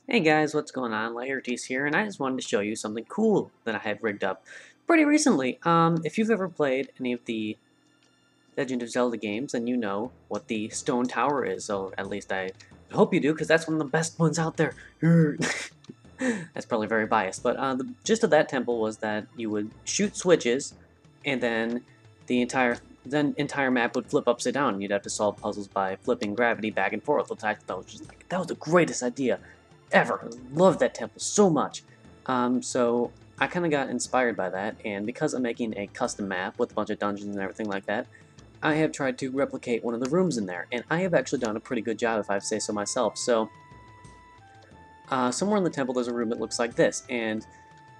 Hey guys, what's going on? Laertes here, and I just wanted to show you something cool that I had rigged up pretty recently. If you've ever played any of the Legend of Zelda games, then you know what the Stone Tower is, so at least I hope you do, because that's one of the best ones out there. That's probably very biased, but the gist of that temple was that you would shoot switches, and then the entire map would flip upside down, and you'd have to solve puzzles by flipping gravity back and forth, which I thought was just like, that was the greatest idea ever. I love that temple so much. So I kind of got inspired by that, and because I'm making a custom map with a bunch of dungeons and everything like that, I have tried to replicate one of the rooms in there, and I have actually done a pretty good job, if I say so myself. So somewhere in the temple there's a room that looks like this, and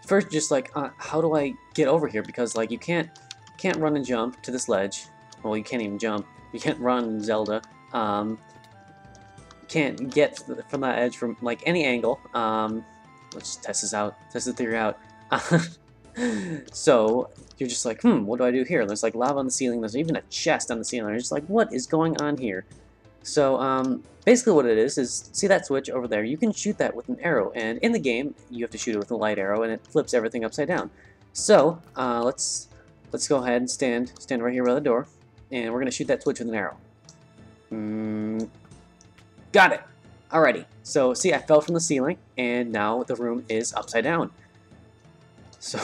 first just like, how do I get over here? Because like you can't run and jump to this ledge. Well, you can't even jump. You can't run Zelda. Can't get from that edge from like any angle. Let's test this out. Test the theory out. So you're just like, what do I do here? There's like lava on the ceiling. There's even a chest on the ceiling. You're just like, what is going on here? So basically what it is see that switch over there? You can shoot that with an arrow, and in the game you have to shoot it with a light arrow, and it flips everything upside down. So let's go ahead and stand right here by the door, and we're gonna shoot that switch with an arrow. Got it. Alrighty. So see, I fell from the ceiling, and now the room is upside down. So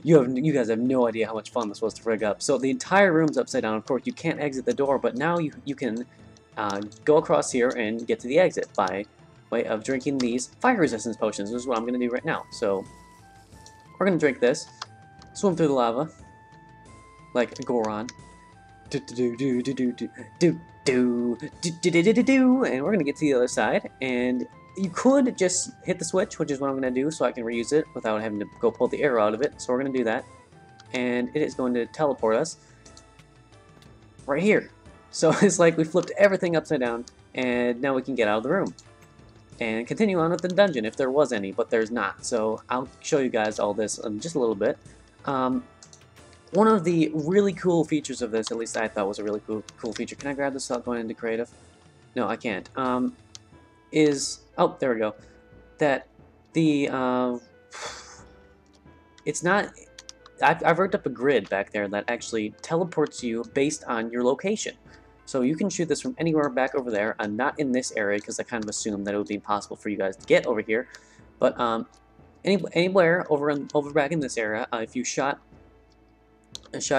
you guys have no idea how much fun this was to rig up. So the entire room's upside down. Of course, you can't exit the door, but now you can go across here and get to the exit by way of drinking these fire resistance potions. This is what I'm going to do right now. So we're going to drink this, swim through the lava like Goron. And we're gonna get to the other side, and you could just hit the switch, which is what I'm gonna do, so I can reuse it without having to go pull the arrow out of it. So we're gonna do that, and it is going to teleport us right here. So it's like we flipped everything upside down, and now we can get out of the room and continue on with the dungeon if there was any, but there's not. So I'll show you guys all this in just a little bit. One of the really cool features of this, at least I thought was a really cool feature. Can I grab this without going into creative? No, I can't. Oh, there we go. That the it's not. I've worked up a grid back there that actually teleports you based on your location. So you can shoot this from anywhere back over there, not in this area because I kind of assumed that it would be impossible for you guys to get over here. But anywhere over back in this area, if you shot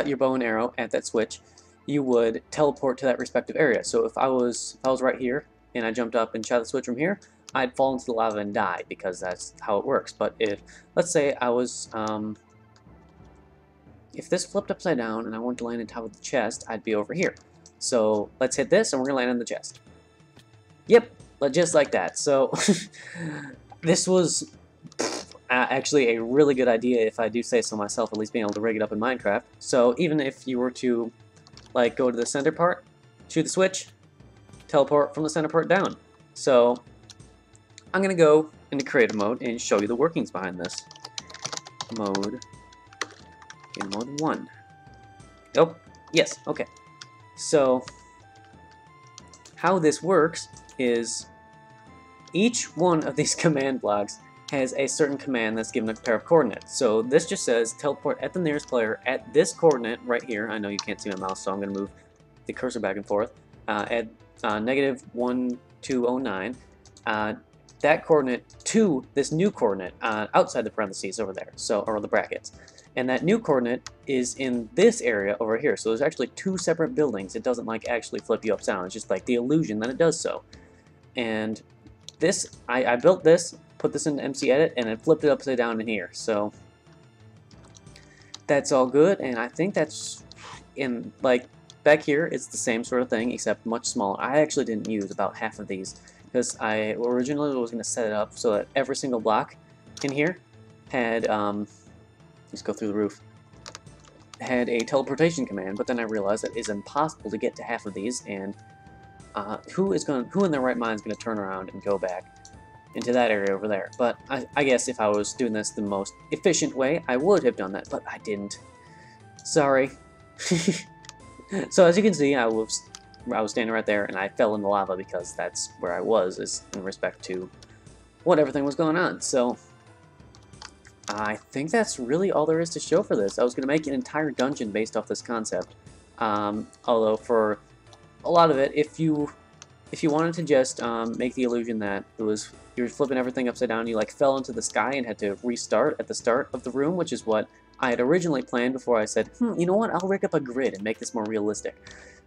your bow and arrow at that switch, you would teleport to that respective area. So if I was right here and I jumped up and shot the switch from here, I'd fall into the lava and die because that's how it works. But if, let's say I was, if this flipped upside down and I wanted to land on top of the chest, I'd be over here. So let's hit this and we're gonna land on the chest. Yep, just like that. So this was actually a really good idea, if I do say so myself, at least being able to rig it up in Minecraft. So even if you were to like go to the center part, shoot the switch, teleport from the center part down. So I'm gonna go into creative mode and show you the workings behind this. Mode 1. Oh, yes, okay. So how this works is each one of these command blocks has a certain command that's given a pair of coordinates. So this just says teleport at the nearest player at this coordinate right here. I know you can't see my mouse, so I'm going to move the cursor back and forth. At -1209, that coordinate to this new coordinate outside the parentheses over there, so, or the brackets. And that new coordinate is in this area over here. So there's actually two separate buildings. It doesn't like actually flip you upside down. It's just like the illusion that it does so. And this, I built this, put this into MC Edit, and it flipped it upside down in here. So that's all good, and I think that's in like back here. It's the same sort of thing except much smaller. I actually didn't use about half of these because I originally was going to set it up so that every single block in here had let's go through the roof, had a teleportation command, but then I realized that it's impossible to get to half of these, and who in their right mind is going to turn around and go back into that area over there? But I guess if I was doing this the most efficient way, I would have done that, but I didn't. Sorry. So as you can see, I was standing right there, and I fell in the lava because that's where I was, is in respect to what everything was going on. So I think that's really all there is to show for this. I was going to make an entire dungeon based off this concept. Although for a lot of it, if you wanted to just make the illusion that you're flipping everything upside down, you like fell into the sky and had to restart at the start of the room, which is what I had originally planned before I said, you know what, I'll rig up a grid and make this more realistic.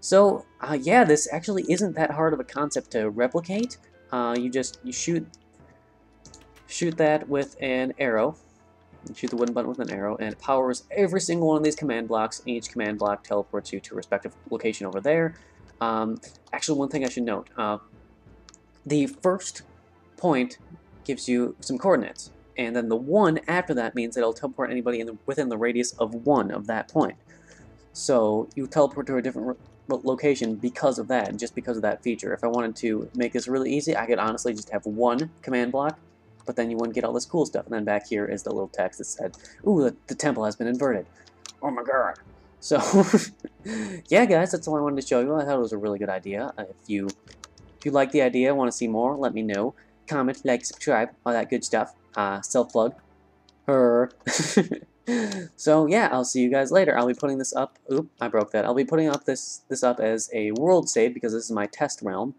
So yeah, this actually isn't that hard of a concept to replicate. You shoot that with an arrow. You shoot the wooden button with an arrow, and it powers every single one of these command blocks, and each command block teleports you to a respective location over there. Actually, one thing I should note, the first point gives you some coordinates, and then the one after that means that it'll teleport anybody within the radius of 1 of that point. So you teleport to a different location because of that, and just because of that feature. If I wanted to make this really easy, I could honestly just have one command block, but then you wouldn't get all this cool stuff. And then back here is the little text that said, ooh, the temple has been inverted. Oh my god. So, yeah, guys, that's all I wanted to show you. I thought it was a really good idea. If you like the idea, want to see more, let me know. Comment, like, subscribe, all that good stuff. Self-plug. So, yeah, I'll see you guys later. I'll be putting this up. Oop, I broke that. I'll be putting up this up as a world save because this is my test realm.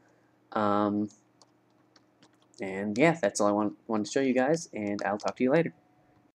And yeah, that's all I wanted to show you guys, and I'll talk to you later.